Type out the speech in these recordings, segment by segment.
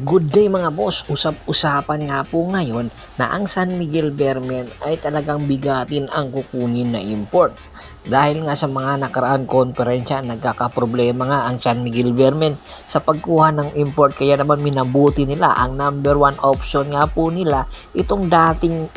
Good day mga boss, usap-usapan nga po ngayon na ang San Miguel Beermen ay talagang bigatin ang kukunin na import. Dahil nga sa mga nakaraan konferensya, nagkakaproblema nga ang San Miguel Beermen sa pagkuha ng import, kaya naman minabuti nila ang number 1 option nga po nila, itong dating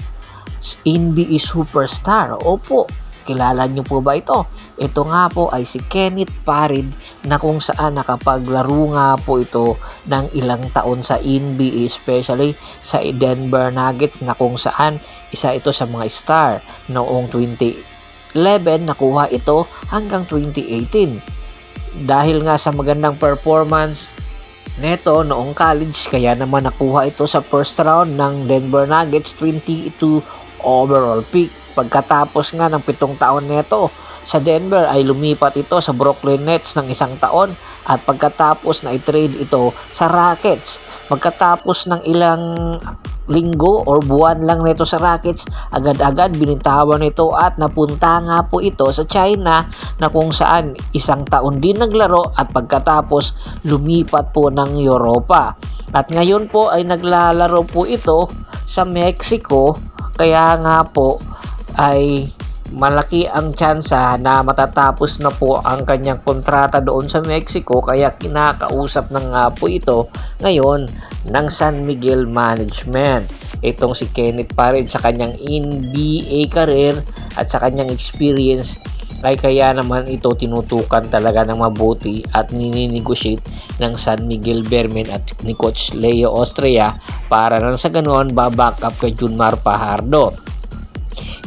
NBA superstar. Opo, kilala niyo po ba ito? Ito nga po ay si Kenneth Farid, na kung saan nakapaglaro nga po ito ng ilang taon sa NBA, especially sa Denver Nuggets, na kung saan isa ito sa mga star. Noong 2011 nakuha ito hanggang 2018. Dahil nga sa magandang performance neto noong college, kaya naman nakuha ito sa first round ng Denver Nuggets 22 overall pick. Pagkatapos nga ng 7 taon neto sa Denver ay lumipat ito sa Brooklyn Nets ng 1 taon, at pagkatapos na i-trade ito sa Rockets. Pagkatapos ng ilang linggo or buwan lang nito sa Rockets, agad-agad binintawan ito at napunta nga po ito sa China, na kung saan 1 taon din naglaro at pagkatapos lumipat po ng Europa. At ngayon po ay naglalaro po ito sa Mexico, kaya nga po ay malaki ang tsansa na matatapos na po ang kanyang kontrata doon sa Mexico, kaya kinakausap na nga po ito ngayon ng San Miguel Management. Itong si Kenneth Farid sa kanyang NBA career at sa kanyang experience ay kaya naman ito tinutukan talaga ng mabuti at nininegotiate ng San Miguel Beermen at ni Coach Leo Austria para nang sa ganoon baback up kay Junmar Fajardo.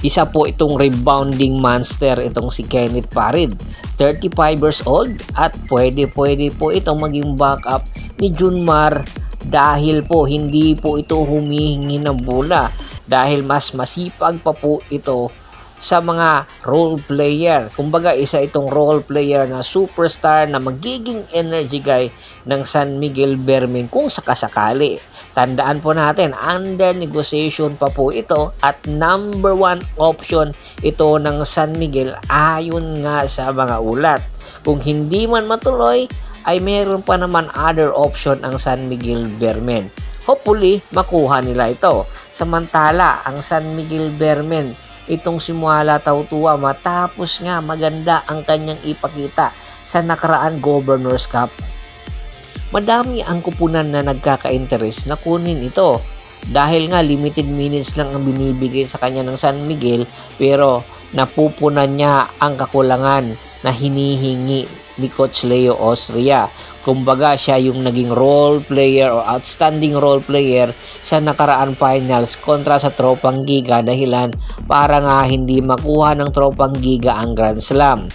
Isa po itong rebounding monster itong si Kenneth Farid, 35 years old, at pwede po itong maging backup ni Junmar, dahil po hindi po ito humihingi ng bola, dahil mas masipag pa po ito sa mga role player. Kumbaga isa itong role player na superstar na magiging energy guy ng San Miguel Beermen kung sakasakali. Tandaan po natin, under negotiation pa po ito at number 1 option ito ng San Miguel ayon nga sa mga ulat. Kung hindi man matuloy ay meron pa naman other option ang San Miguel Beermen. Hopefully makuha nila ito. Samantala ang San Miguel Beermen, itong si Muala Tautua, matapos nga maganda ang kanyang ipakita sa nakaraan Governors Cup, madami ang kupunan na nagkaka-interest na kunin ito, dahil nga limited minutes lang ang binibigay sa kanya ng San Miguel, pero napupunan niya ang kakulangan na hinihingi ni Coach Leo Austria. Kumbaga siya yung naging role player o outstanding role player sa nakaraan finals kontra sa Tropang Giga, dahilan para nga hindi makuha ng Tropang Giga ang Grand Slam.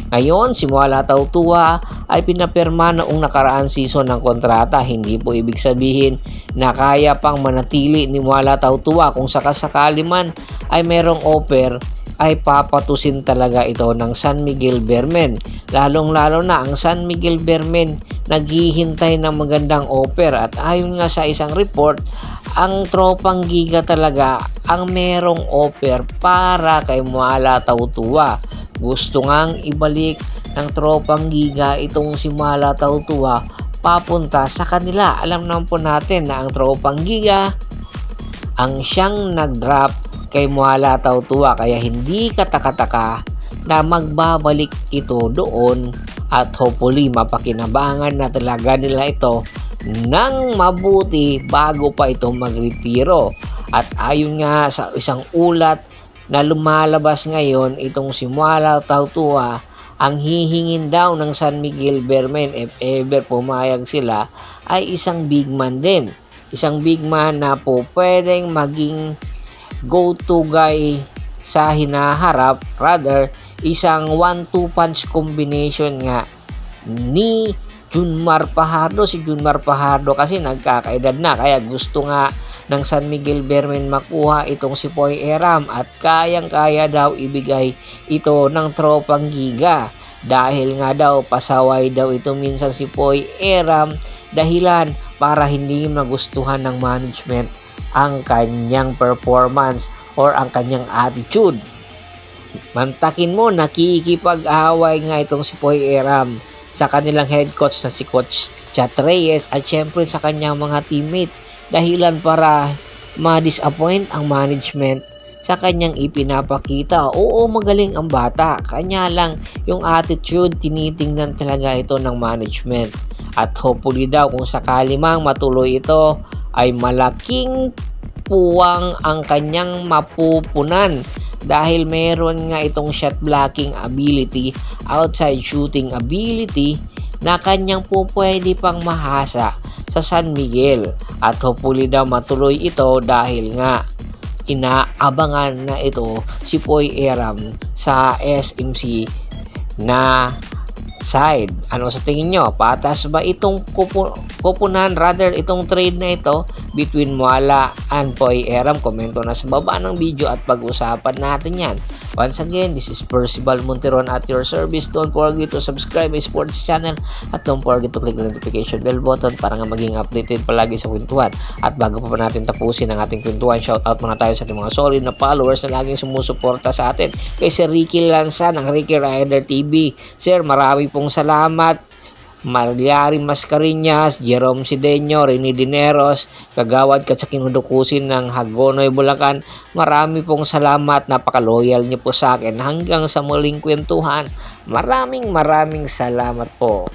Ngayon, si Muala Tautua ay pinapirma noong nakaraan season ng kontrata. Hindi po ibig sabihin na kaya pang manatili ni Muala Tautua. Kung sakasakali man ay merong offer, ay papatusin talaga ito ng San Miguel Beermen. Lalong-lalo na ang San Miguel Beermen naghihintay ng magandang offer, at ayon nga sa isang report, ang Tropang Giga talaga ang merong offer para kay Muala Tautua. Gusto ngang ibalik ng Tropang Giga itong si Muala Tautua papunta sa kanila. Alam naman po natin na ang Tropang Giga ang siyang nag-drop kay Muala Tautua, kaya hindi kataka-taka na magbabalik ito doon, at hopefully mapakinabangan na talaga nila ito ng mabuti bago pa ito magretiro. At ayon nga sa isang ulat na lumalabas ngayon, itong si Muala Tautua ang hihingin daw ng San Miguel Beermen, if ever pumayag sila, ay isang big man din. Isang big man na po pwedeng maging go-to guy sa hinaharap, rather isang 1-2 punch combination nga ni Junmar Fajardo. Si Junmar Fajardo kasi nagkakaedad na, kaya gusto nga ng San Miguel Beermen makuha itong si Poy Eram, at kayang-kaya daw ibigay ito ng Tropang Giga, dahil nga daw pasaway daw ito minsan si Poy Eram, dahilan para hindi magustuhan ng management ang kanyang performance or ang kanyang attitude. Mantakin mo, nakikipag-away nga itong si Poy Eram sa kanilang head coach na si Coach Chat Reyes at syempre sa kanyang mga teammate. Dahilan para ma-disappoint ang management sa kanyang ipinapakita. Oo, magaling ang bata. Kanya lang yung attitude, tinitingnan talaga ito ng management. At hopefully daw kung sakali mang matuloy ito ay malaking puwang ang kanyang mapupunan dahil meron nga itong shot blocking ability, outside shooting ability na kanyang pwede pang mahasa sa San Miguel. At hopefully daw matuloy ito dahil nga inaabangan na ito si Poy Eram sa SMC na side. Ano sa tingin nyo? Patas ba itong kupunan, rather itong trade na ito between Moala and Poy Eram? Komento na sa baba ng video at pag-usapan natin yan. Once again, this is Percival Monteron at your service. Don't forget to subscribe my sports channel at don't forget to click the notification bell button para nga maging updated palagi sa kwentuhan. At bago pa natin tapusin ang ating kwentuhan, shoutout muna tayo sa ating mga solid na followers na laging sumusuporta sa atin. Kay Sir Ricky Lanza ng Ricky Rider TV. Sir, marami pong salamat. Malyari Mascarinas, Jerome Sideño, Rene Dineros, Kagawad Katsakinudukusin ng Hagonoy, Bulacan. Marami pong salamat, napaka-loyal niyo po sa akin. Hanggang sa muling kwentuhan, maraming salamat po.